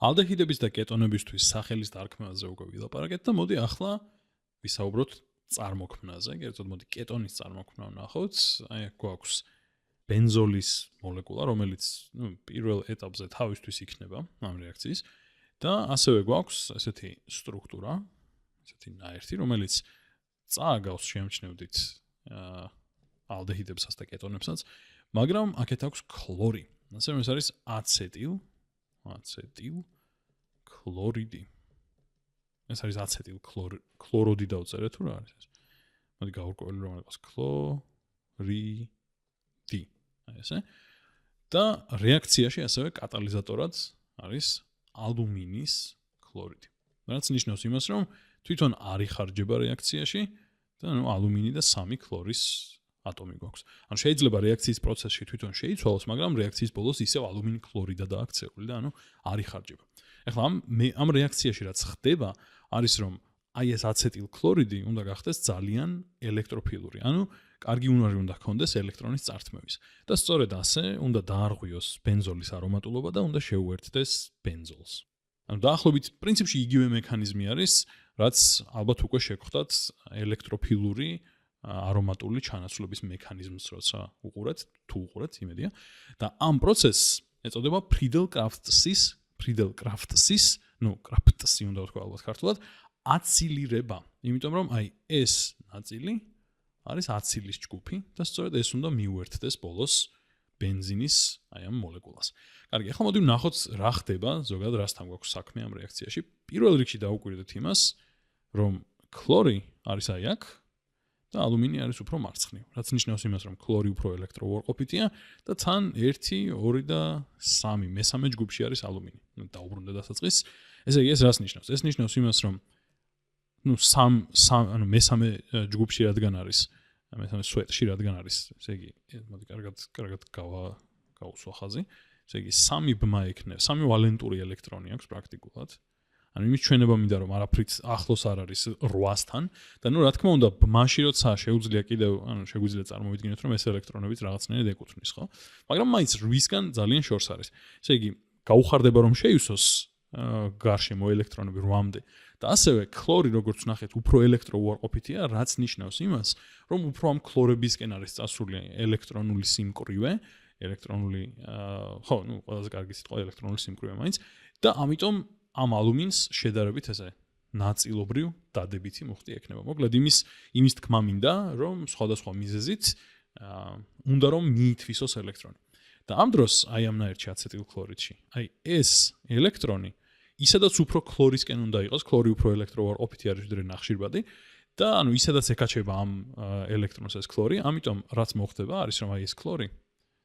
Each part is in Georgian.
ალდეჰიდების და კეტონებისთვის სახელის დარქმევაზე უკვე ვილაპარაკეთ და მოდი ახლა ვისაუბროთ წარმოქმნაზე. კერძოდ მოდი კეტონის წარმოქმნა ვნახოთ. აი გვაქვს ბენზოლის მოლეკულა, რომელიც პირველ ეტაპზე თავისთვის იქნება ამ რეაქციის და ასევე გვაქვს ესეთი სტრუქტურა, ესეთი ნაერთი, რომელიც წააგავს შემჩნევდით ალდეჰიდებსაც და კეტონებსაც, მაგრამ აქეთ აქვს ქლორი. ასე რომ ეს არის აცეტილ ქლორიდი. ეს არის აცეტილ ქლოროდი დავწერეთ თუ რა არის ეს? მოდი გავურკვეველი რომ იყოს ქლორიდი. აი ესე. და რეაქციაში ასევე კატალიზატორად არის ალუმინის ქლორიდი. რაც ნიშნავს იმას, რომ თვითონ არ იხარჯება რეაქციაში და ალუმინი და 3 ქლორის ატომი გვაქვს. ანუ შეიძლება რეაქციის პროცესში თვითონ შეიცვალოს, მაგრამ რეაქციის ბოლოს ისევ ალუმინი ქლორიდადაა აქცეული და არ იხარჯება. ეხლა ამ რეაქციაში რაც ხდება, არის რომ აი ეს აცეტილ ქლორიდი უნდა გახდეს ძალიან ელექტროფილური. ანუ კარგი უნარი უნდა ჰქონდეს ელექტრონის წართმევის. და სწორედ ასე უნდა დაარღვიოს ბენზოლის არომატულობა და უნდა შეუერთდეს ბენზოლს. ანუ დაახლოებით პრინციპში იგივე მექანიზმი არის, რაც ალბათ უკვე შეგხვდათ ელექტროფილური არომატული ჩანაცვლების მექანიზმს, როცა უყურეთ, თუ უყურეთ, იმედია. და ამ პროცესს ეწოდება ფრიდელ-კრაფტსის, კრაფტსი უნდა ვთქვა ალბათ ქართულად, აცილირება. იმიტომ რომ აი ეს ნაწილი არის აცილის ჯგუფი და სწორედ ეს უნდა მიუერთდეს ბოლოს ბენზინის აი ამ მოლეკულას. კარგი, ახლა მოდი ვნახოთ რა ხდება ზოგადად რასთან გვაქვს საქმე ამ რეაქციაში. პირველ რიგში დავუკვირდეთ იმას, რომ ქლორი არის აი აქ და ალუმინი არის უფრო მარცხნივ. რაც ნიშნავს იმას, რომ ქლორი უფრო ელექტროუარყოფითია და თან 1, 2 და 3 მესამე ჯგუფში არის ალუმინი. დაუბრუნდა დასაწყის. ესე იგი ეს რას ნიშნავს? ეს ნიშნავს იმას, რომ მესამე ჯგუფში რადგან არის, მესამე სვეტში რადგან არის, ესე იგი, მოდი კარგად გავუსვა ხაზი. ესე იგი 3 ბმა ექნება, 3 ვალენტური ელექტრონი აქვს პრაქტიკულად. ანუ იმის ჩვენება მინდა რომ არაფრით ახლოს არ არის 8-სთან და რა თქმა უნდა ბმაში როცა შეუძლია კიდევ შეგვიძლია წარმოვიდგინოთ რომ ეს ელექტრონებიც რაღაცნაირად ეკუთვნის, ხო? მაგრამ მაინც 8-სგან ძალიან შორს არის. ესე იგი გაუხარდება რომ შეივსოს გარშემო ელექტრონები 8-მდე და ასევე ქლორი როგორც ნახეთ უფრო ელექტროუარყოფითია, რაც ნიშნავს იმას, რომ უფრო ამ ქლორებისკენ არის წასული ელექტრონული სიმკვრივე, ყველაზე კარგი სიტყვა ელექტრონული სიმკვრივე მაინც და ამიტომ ამ ალუმინს შედარებით ესე ნაწილობრივ დადებითი მუხტი ექნება. მოკლედ იმის თქმა მინდა, რომ სხვადასხვა მიზეზით უნდა რომ მიითვისოს ელექტრონი. და ამ დროს აი ამ ნაერთში აცეტილ ქლორიდში, აი ეს ელექტრონი ისედაც უფრო ქლორისკენ უნდა იყოს, ქლორი უფრო ელექტროუარყოფითი არის ვიდრე ნახშირბადი და ისედაც ეკაჩება ამ ელექტრონს ეს ქლორი, ამიტომ რაც მოხდება არის რომ აი ეს ქლორი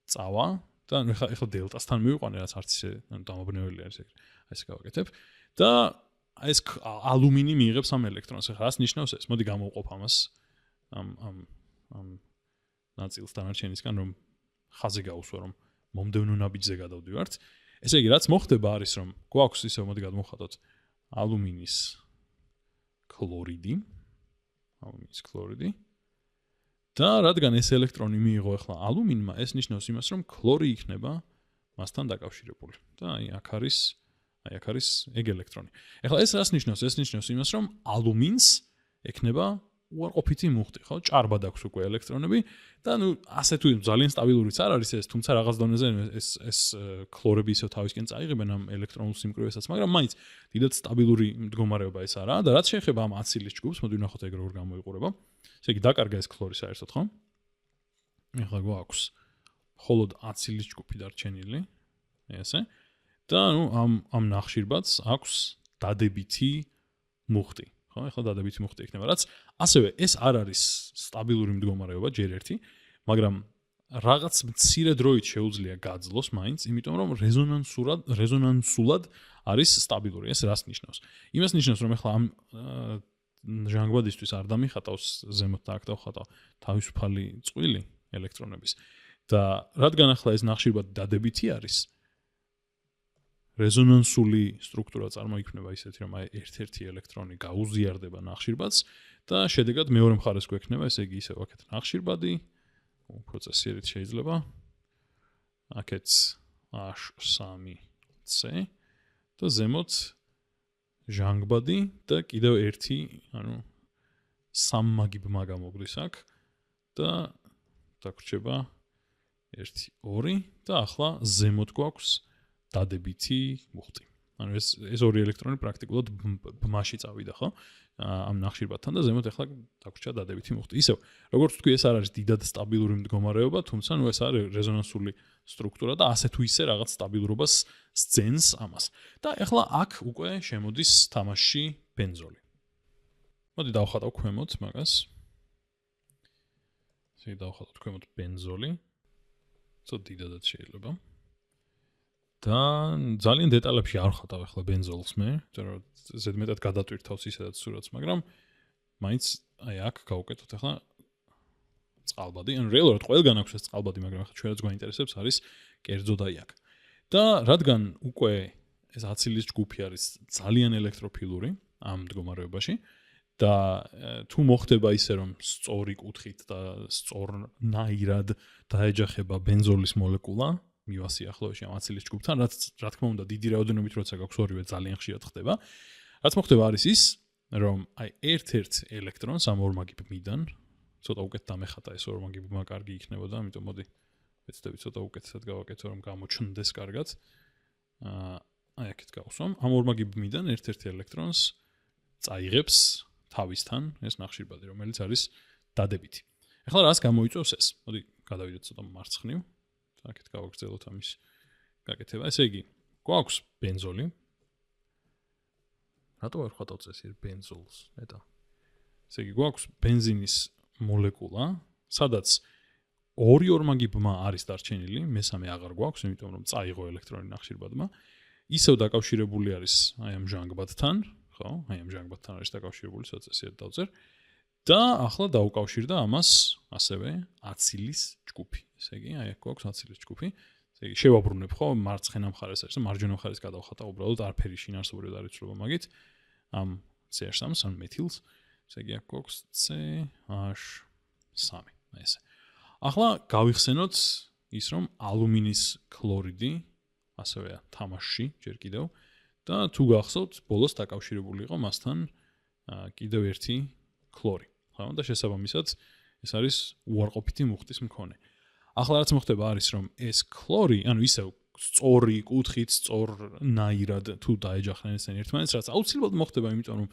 წავა და ეხლა დელტასთან მივიყვანე, რაც არც ისე დამაბნეველი არის ეგრე. ეს გავაკეთებ და ეს ალუმინი მიიღებს ამ ელექტრონს. ეხლა რას ნიშნავს ეს? მოდი გამოვყოფ ამას ამ ნაწილს დანარჩენისგან რომ ხაზი გაუსვა რომ მომდევნო ნაბიჯზე გადავდივართ. ესე იგი რაც მოხდება არის რომ გვაქვს ისე მოდი გადმოვხატოთ ალუმინის ქლორიდი და რადგან ეს ელექტრონი მიიღო ეხლა ალუმინმა, ეს ნიშნავს იმას რომ ქლორი იქნება მასთან დაკავშირებული. და აი აქ არის ეგ ელექტრონი. ეხლა ეს რას ნიშნავს? ეს ნიშნავს იმას, რომ ალუმინს ექნება უარყოფითი მუხტი, ხო? ჭარბად აქვს უკვე ელექტრონები და ასე თუ ძალიან სტაბილურიც არ არის ეს, თუმცა რაღაც დონეზე ეს ქლორები ისევ თავისკენ წაიღებენ ამ ელექტრონულ სიმკვრივესაც, მაგრამ მაინც დიდად სტაბილური მდგომარეობა ეს არაა და რაც შეეხება ამ აცილის ჯგუფს, მოდი ვნახოთ ეგ როგორ გამოიყურება. ესე იგი დაკარგა ეს ქლორი საერთოდ, ხო? ეხლა გვაქვს მხოლოდ აცილის ჯგუფი დარჩენილი, ესე. და ამ ნახშირბადს აქვს დადებითი მუხტი. ხო, ეხლა დადებითი მუხტი ექნება, რაც ასევე ეს არ არის სტაბილური მდგომარეობა ჯერ ერთი, მაგრამ რაღაც მცირე დროით შეუძლია გაძლოს მაინც, იმიტომ რომ რეზონანსულად არის სტაბილური. ეს რას ნიშნავს? იმას ნიშნავს, რომ ეხლა ამ ჟანგბადისთვის არ დამიხატავს ზემოთ და აქ დავხატავ თავისუფალი წყვილი ელექტრონების და რადგან ახლა ეს ნახშირბადი დადებითი არის, რეზონანსული სტრუქტურა წარმოიქმნება ისეთი, რომ აი ერთ-ერთი ელექტრონი გაუზიარდება ნახშირბადს და შედეგად მეორე მხარეს გვექნება, ესე იგი ისევ აქეთ ნახშირბადი, უფრო წესიერით შეიძლება. აქეთ H3C და ზემოთ ჟანგბადი და კიდევ ერთი, სამმაგი ბმა გამოგდის აქ და დაგვრჩება 1 2 და ახლა ზემოთ გვაქვს დადებითი მუხტი. ეს ორი ელექტრონი პრაქტიკულად ბმაში წავიდა, ხო? ამ ნახშირბადთან და ზემოთ ახლა დაგვრჩა დადებითი მუხტი. ისევ, როგორც ვთქვი, ეს არ არის დიდად სტაბილური მდგომარეობა, თუმცა ეს არის რეზონანსული სტრუქტურა და ასე თუ ისე რაღაც სტაბილურობას სცენს ამას. და ახლა აქ უკვე შემოდის თამაშში ბენზოლი. მოდი დავხატავ ქვემოთ მაგას. ესე დავხატავ ქვემოთ ბენზოლი. ცოტა დიდადაც შეიძლება. და ძალიან დეტალებში არ ვხატავ ახლა ბენზოლს მე, იმიტომ რომ ზედმეტად გადატვირთავს ისედაც სურათს, მაგრამ მაინც აქ გავუკეთოთ ახლა წყალბადი. რეალურად ყველგან აქვს ეს წყალბადი, მაგრამ ახლა ჩვენაც გვაინტერესებს არის კერძოდ აქ. და რადგან უკვე ეს აცილის ჯგუფი არის ძალიან ელექტროფილური ამ მდგომარეობაში და თუ მოხდება ისე რომ სწორი კუთხით და სწორნაირად დაეჯახება ბენზოლის მოლეკულა მივა სიახლოვეში ამ აცილის ჯგუფთან, რაც რა თქმა უნდა დიდი რაოდენობით როცა გაქვს ორივე ძალიან ხშირად ხდება. რაც მოხდება არის ის, რომ ერთ-ერთ ელექტრონს ამ ორმაგი ბმიდან ცოტა უკეთ დამეხატა ეს ორმაგი ბმა კარგი იქნებოდა, ამიტომ მოდი ვეცდები ცოტა უკეთესად გავაკეთო, რომ გამოჩნდეს კარგად. აქეთ გავსვამ. ამ ორმაგი ბმიდან ერთ-ერთი ელექტრონს წაიღებს თავისთან ეს ნახშირბადი, რომელიც არის დადებითი. ახლა რას გამოიწვევს ეს? მოდი გადავიდეთ ცოტა მარცხნივ. აქეთ გავაგრძელოთ ამის გაკეთება. ესე იგი, გვაქვს ბენზოლი. რატო არ ხატავ წესიერ ბენზოლს? მეტა. ესე იგი, გვაქვს ბენზინის მოლეკულა, სადაც ორი ორმაგი ბმა არის დარჩენილი, მესამე აღარ გვაქვს, იმიტომ რომ წაიღო ელექტრონი ნახშირბადმა. ისევ დაკავშირებული არის ამ ჟანგბადთან, ხო? ამ ჟანგბადთან არის დაკავშირებული, წესიერ დავწერ. და ახლა დაუკავშირდა ამას ასევე აცილის ჯგუფი. ესე იგი, აქ გვაქვს აცილის ჯგუფი. ესე იგი, შევაბრუნებ, ხო, მარცხენა მხარეს არის და მარჯვენა მხარეს გადავხატა უბრალოდ არაფერი შინაარსობრივად არ იცვლება მაგით. ამ CH3-ს, ან მეთილს. ესე იგი, აქ გვაქვს CH3. ესე. ახლა გავიხსენოთ ის, რომ ალუმინის ქლორიდი ასევეა თამაშში, ჯერ კიდევ და თუ გახსოვთ, ბოლოს დაკავშირებული იყო მასთან კიდევ ერთი ქლორი. ხო, და შესაბამისად ეს არის უარყოფითი მუხტის მქონე. ახლა რაც მოხდება არის, რომ ეს ქლორი, ისევ სწორი კუთხით, სწორნაირად თუ დაეჯახნენ ესენ ერთმანეთს, რაც აუცილებლად მოხდება, იმიტომ რომ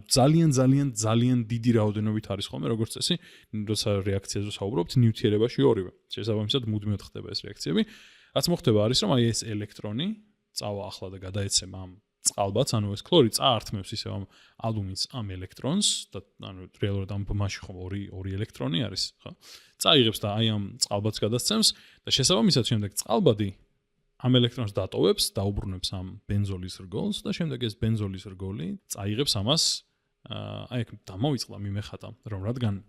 ძალიან დიდი რაოდენობით არის ხოლმე, როგორც წესი, როცა რეაქციაზე საუბრობთ, ნივთიერებაში ორივე. შესაბამისად მუდმივად ხდება ეს რეაქციები. რაც მოხდება არის, რომ ეს ელექტრონი წავა ახლა და გადაეცემა ამ წყალბადს, ეს ქლორი წაართმევს ისევ ამ ალუმინს ამ ელექტრონს და რეალურად ამ ბმაში ხომ ორი ელექტრონი არის, ხო? წაიღებს და ამ წყალბადს გადასცემს და შესაბამისად შემდეგ წყალბადი ამ ელექტრონს დატოვებს, დაუბრუნებს ამ ბენზოლის რგოლს და შემდეგ ეს ბენზოლის რგოლი წაიღებს ამას აქ დამოვიწყდა მიმეხატა, რომ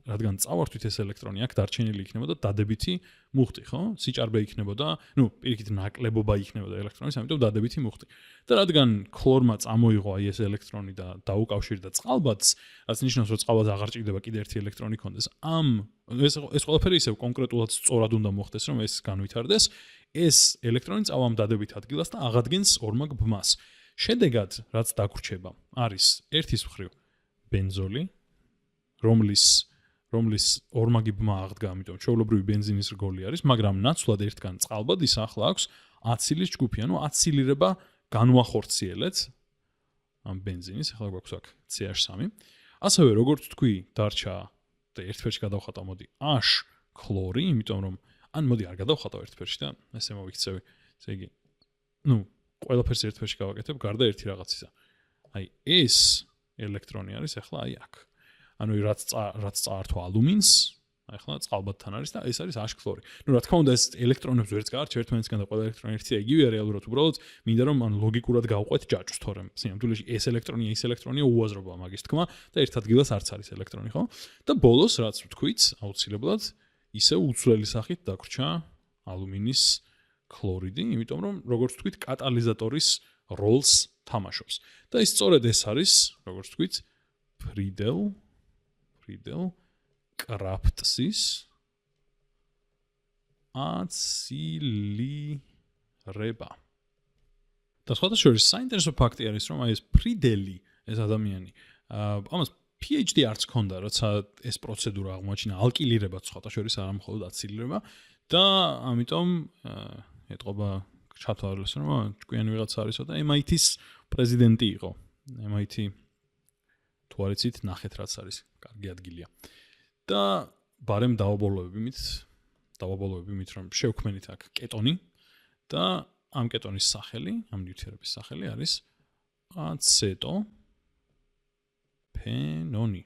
რადგან წავართვით ეს ელექტრონი აქ დარჩენილი იქნებოდა დადებითი მუხტი, ხო? სიჭარბე იქნებოდა, პირიქით ნაკლებობა იქნებოდა ელექტრონის, ამიტომ დადებითი მუხტი. და რადგან ქლორმა წამოიღო ეს ელექტრონი და დაუკავშირდა წყალბადს, რაც ნიშნავს, რომ წყალბადს აღარ ჭირდება კიდე ერთი ელექტრონი კონდეს. ეს ყველაფერი ისევ კონკრეტულად სწორად უნდა მოხდეს, რომ ეს განვითარდეს. ეს ელექტრონი წავა ამ დადებით ადგილას და აღადგენს ორმაგ ბმას. შედეგად, რაც დაგვრჩება, არის ერთის მხრივ ბენზოლი, რომლის ორმაგი ბმა აღდგა, ამიტომ ჩვეულებრივი ბენზინის რგოლი არის, მაგრამ ნაცვლად ერთგან წყალბადის ახლა აქვს აცილის ჯგუფი, აცილირება განვახორციელეთ ამ ბენზინის, ახლა გვაქვს აქ CH3. ასევე როგორც თქვი, დარჩა და ერთ ფერში გადავხატავ, მოდი H ქლორი, იმიტომ რომ მოდი არ გადავხატავ ერთ ფერში და ესე მოვიქცევი. ესე იგი, ყველაფერს ერთ ფერში გავაკეთებ, გარდა ერთი რაღაცისა. ეს ელექტრონი არის ახლა აქ. რაც წაართვა ალუმინს, ახლა წყალბადთან არის და ეს არის H ქლორი. რა თქმა უნდა, ეს ელექტრონებს ვერც გაარჩევ ერთმანეთისგან და ყველა ელექტრონი ერთია იგივეა რეალურად, უბრალოდ მინდა რომ ლოგიკურად გავყვეთ ჯაჭვს, თორემ სინამდვილეში ეს ელექტრონია უაზრობა მაგის თქმა და ერთ ადგილას არც არის ელექტრონი, ხო? და ბოლოს რაც ვთქვით, აუცილებლად ისე უცვლელი სახით დაგვრჩა ალუმინის ქლორიდი, იმიტომ რომ როგორც ვთქვით, კატალიზატორის როლს თამაშობს. და ის სწორედ ეს არის, როგორც ვთქვით, ფრიდელ კრაფტსის აცილირება. და სხვათა შორის საინტერესო ფაქტი არის, რომ აი ეს ფრიდელი, ეს ადამიანი, ამას PhD არც ჰქონდა, როცა ეს პროცედურა აღმოაჩინა, ალკილირებაც სხვათა შორის არა მხოლოდ აცილირება და ამიტომ ეტყობა ჩათვალეს, რომ ჭკვიანი ვიღაცა არისო და MIT-ის პრეზიდენტი იყო. MIT თუ არ იცით, ნახეთ რაც არის, კარგი ადგილია. და ბარემ დავაბოლოები მით რომ შევქმნით აქ კეტონი და ამ კეტონის სახელი, ამ ნივთიერების სახელი არის აცეტოფენონი.